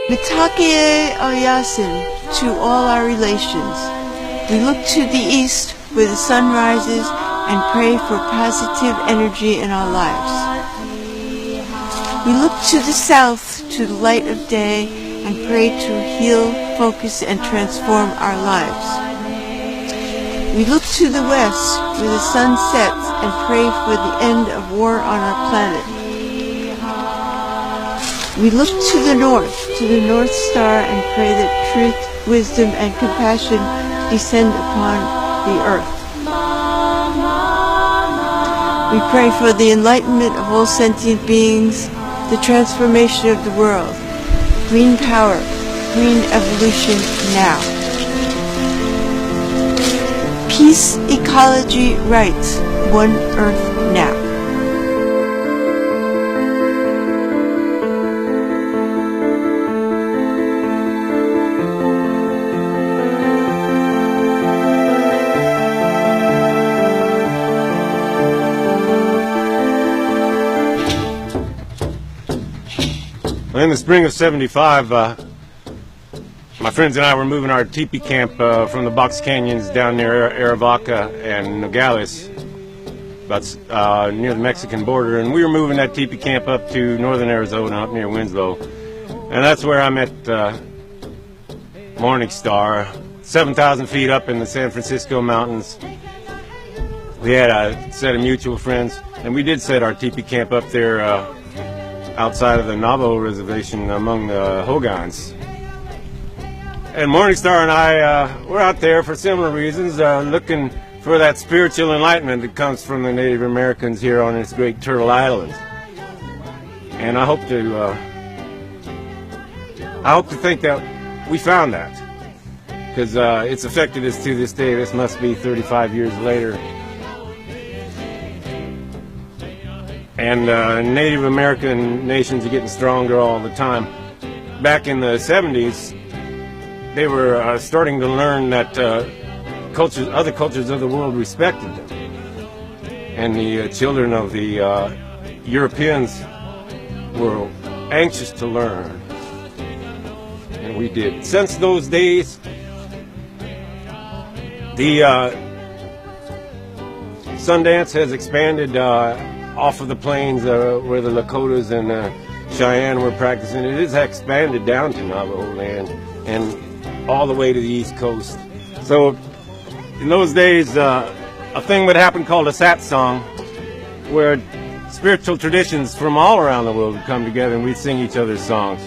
Mitakie Oyasin to all our relations. We look to the east where the sun rises and pray for positive energy in our lives. We look to the south to the light of day and pray to heal, focus, and transform our lives. We look to the west where the sun sets and pray for the end of war on our planet. We look to the North Star, and pray that truth, wisdom, and compassion descend upon the earth. We pray for the enlightenment of all sentient beings, the transformation of the world, green power, green evolution now. Peace, ecology, rights, one earth now. In the spring of '75, my friends and I were moving our teepee camp from the Box Canyons down near Arivaca and Nogales, about near the Mexican border, and we were moving that teepee camp up to northern Arizona, up near Winslow, and that's where I met Morning Star, 7,000 feet up in the San Francisco mountains. We had a set of mutual friends, and we did set our teepee camp up there outside of the Navajo reservation among the Hogans. And Morningstar and I were out there for similar reasons, looking for that spiritual enlightenment that comes from the Native Americans here on this great Turtle Island. And I hope to think that we found that, because it's affected us to this day. This must be 35 years later. And Native American nations are getting stronger all the time. Back in the 70s, they were starting to learn that other cultures of the world respected them. And the children of the Europeans were anxious to learn. And we did. Since those days, the Sundance has expanded off of the plains where the Lakotas and Cheyenne were practicing. It has expanded down to Navajo land and all the way to the East Coast. So in those days, a thing would happen called a sat song, where spiritual traditions from all around the world would come together and we'd sing each other's songs.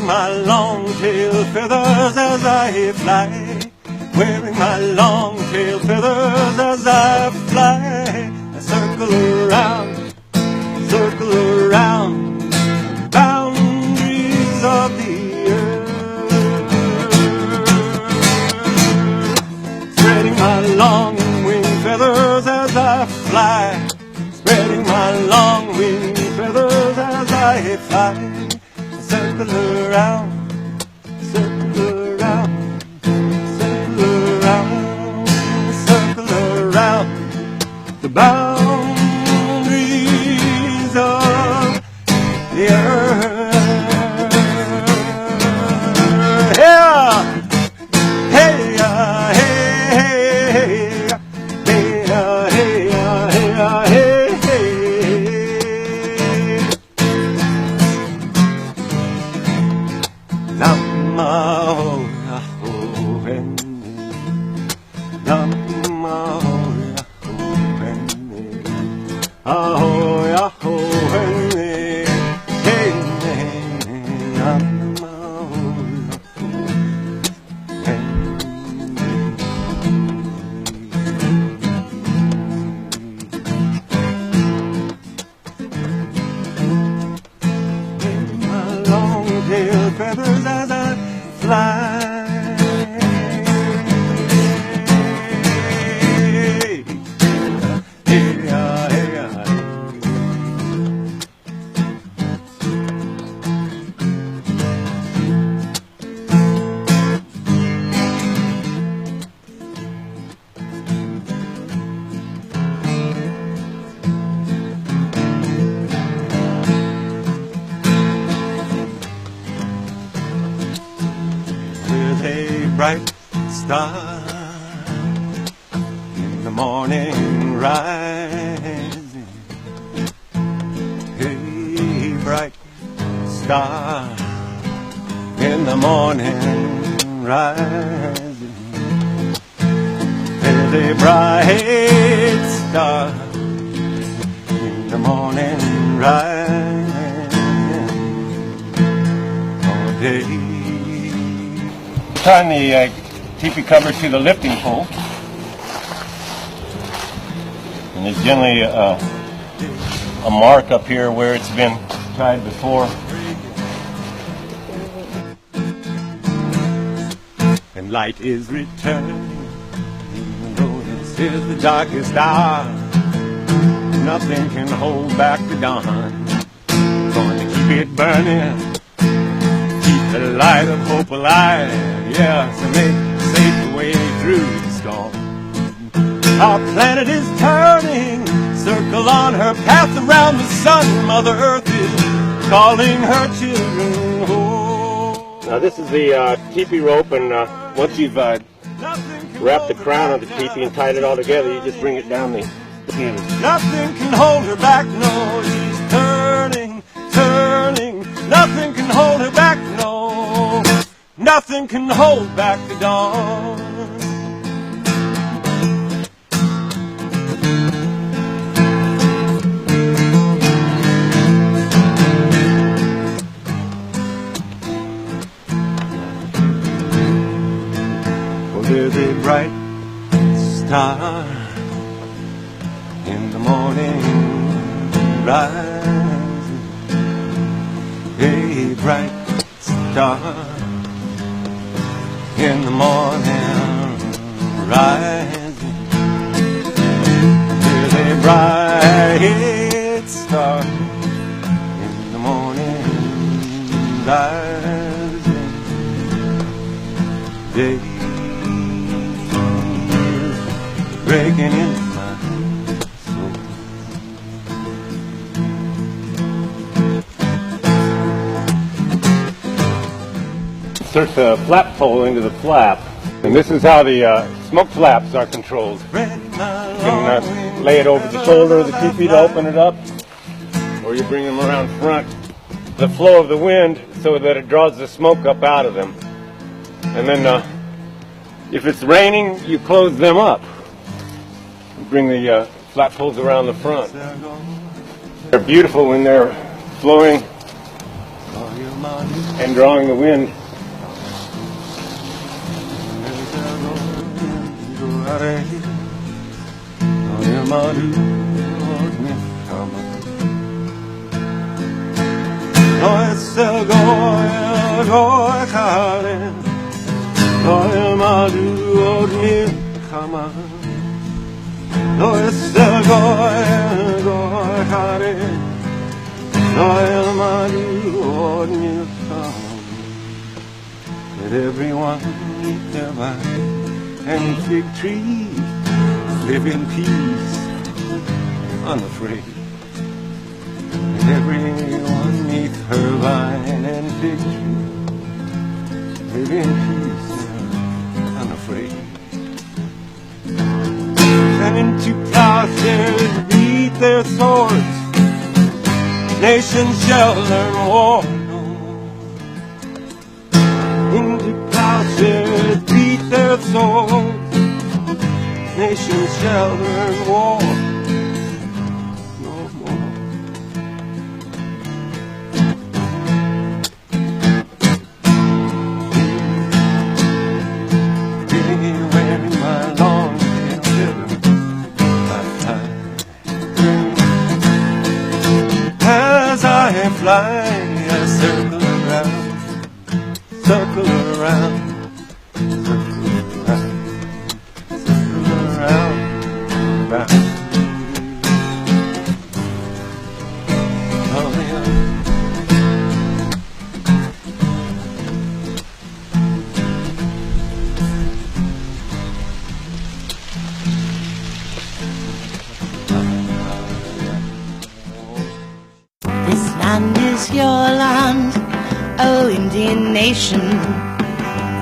My long tail feathers as I fly, wearing my long tail feathers as I fly. I circle around the boundaries of the earth, spreading my long wing feathers as I fly, spreading my long wing feathers as I fly. Circle around, circle around, circle around, circle around the boundaries of the earth. Yeah. Hey, hey, hey, hey, hey, hey, hey. Feathers as I fly. bright star in the morning rising. Hey, bright star in the morning rising. There's a bright star in the morning rising all day. Tying the teepee cover to the lifting pole, and there's generally a mark up here where it's been tied before. And light is returning, even though this is the darkest hour. Nothing can hold back the dawn. Going to keep it burning, keep the light of hope alive. Yeah, so make safe the way through the storm. Our planet is turning, circle on her path around the sun. Mother Earth is calling her children home. Now this is the teepee rope, and once you've wrapped the crown of the teepee and tied it all together, you just bring it down the end. Nothing can hold her back, no, she's turning, turning. Nothing can hold her back, no. Nothing can hold back the dawn. For there's a bright star in the morning rising. A bright star in the morning rising. There's a bright star in the morning rising. Day is breaking in my soul. Insert the flap pole into the flap, and this is how the smoke flaps are controlled. You can lay it over the shoulder of the teepee to open it up, or you bring them around front. The flow of the wind so that it draws the smoke up out of them. And then if it's raining, you close them up. You bring the flap poles around the front. They're beautiful when they're flowing and drawing the wind. Let everyone eat their vine and fig trees, live in peace, unafraid. Let everyone eat her vine and fig tree, live in peace, unafraid. And into plowshares beat their swords, nations shall learn war. Into plowshares beat their swords, nations shall learn war no more. Wearing my long tail feather, as I fly, I circle around, circle around, circle around, circle around, around. Oh, yeah. This land is your land, oh Indian nation,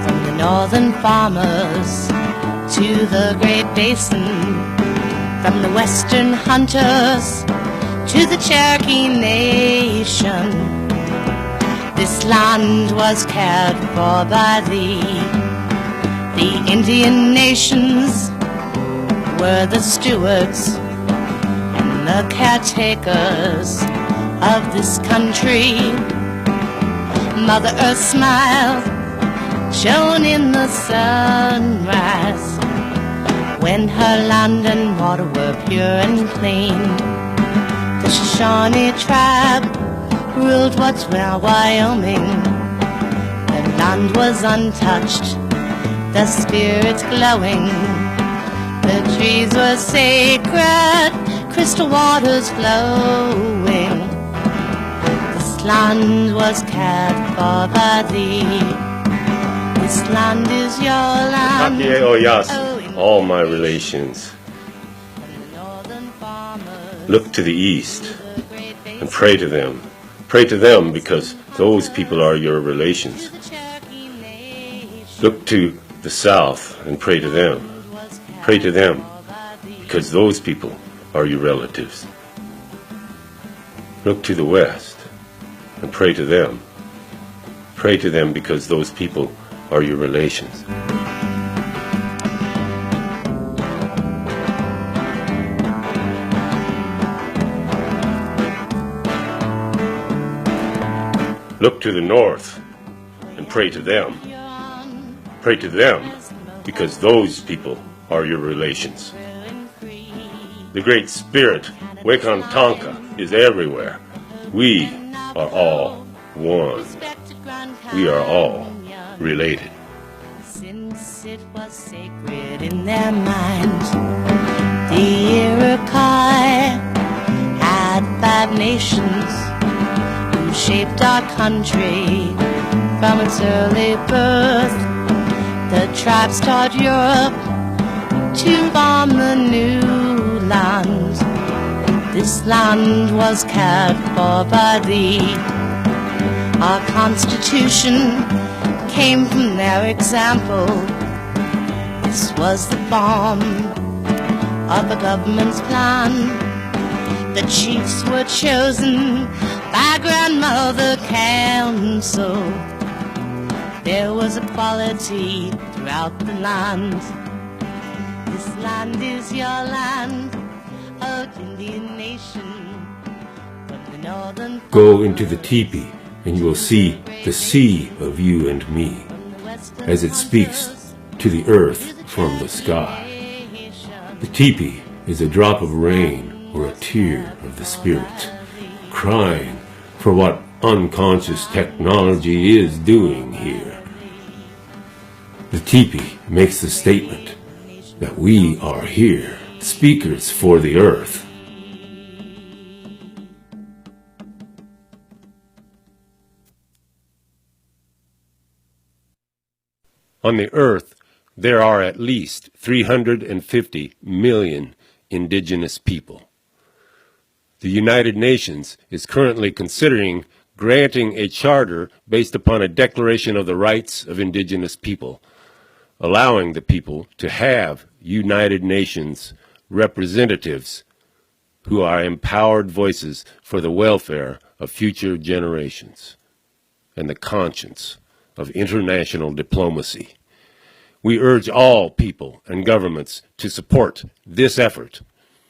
from the northern farmers to the Great Basin, from the western hunters to the Cherokee Nation. This land was cared for by thee. The Indian nations were the stewards and the caretakers of this country. Mother Earth smiled, shone in the sunrise, when her land and water were pure and clean. The Shoshone tribe ruled what's now Wyoming. The land was untouched, the spirits glowing. The trees were sacred, crystal waters flowing. This land was cared for by thee. This land is your land. All my relations. Look to the east and pray to them. Pray to them because those people are your relations. Look to the south and pray to them. Pray to them because those people are your relatives. Look to the west and pray to them. Pray to them because those people are your relations. Look to the north and pray to them. Pray to them because those people are your relations. The Great Spirit, Wakantanka, is everywhere. We are all one. We are all related. Since it was sacred in their minds, the Iroquois had 5 nations who shaped our country from its early birth. The tribes taught Europe to farm the new land. This land was cared for by thee. Our Constitution came from their example. This was the form of the government's plan. The chiefs were chosen by Grandmother Council. There was equality throughout the land. This land is your land, oh Indian nation, from the northern. Go into the teepee, and you will see the sea of you and me, as it speaks to the earth from the sky. The teepee is a drop of rain or a tear of the spirit, crying for what unconscious technology is doing here. The teepee makes the statement that we are here, speakers for the earth. On the earth, there are at least 350 million indigenous people. The United Nations is currently considering granting a charter based upon a Declaration of the Rights of Indigenous People, allowing the people to have United Nations representatives who are empowered voices for the welfare of future generations and the conscience of international diplomacy. We urge all people and governments to support this effort